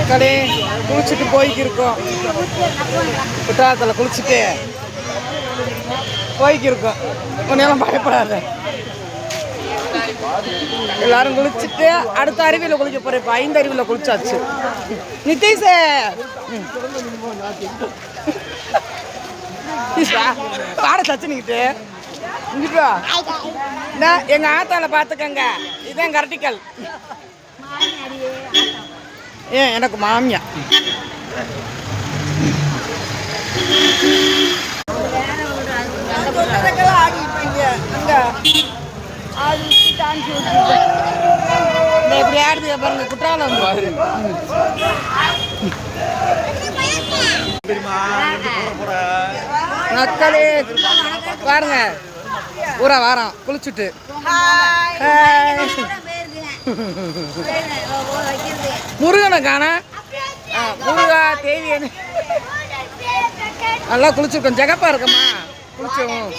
மக்களே குளிச்சுட்டு போய்க்கிருக்கோம். குற்றாலத்தில் குளிச்சுட்டு போய்க்கிருக்கோம். ஒன்றும் பயப்படாத. எல்லாரும் குளிச்சுட்டு அடுத்த அருவியில் குளிக்க போகிறேன். இப்போ 5 அருவியில் குளிச்சாச்சு. நித்தீஷ் பாட சச்சுனிக்கிட்டு இங்கிட்டா எங்கள் ஆத்தால பார்த்துக்கங்க. இதுதான் கரட்டிக்கல். ஏன் எனக்கு மாமியா எப்படி ஆடுது பாருங்க. குற்றாலம் மக்களே பாருங்க. பூரா வாரம் குளிச்சுட்டு முருகனை காண முருகா தேவி நல்லா குளிச்சுருக்கோம். ஜெகப்பா இருக்கம்மா குளிச்சோம்.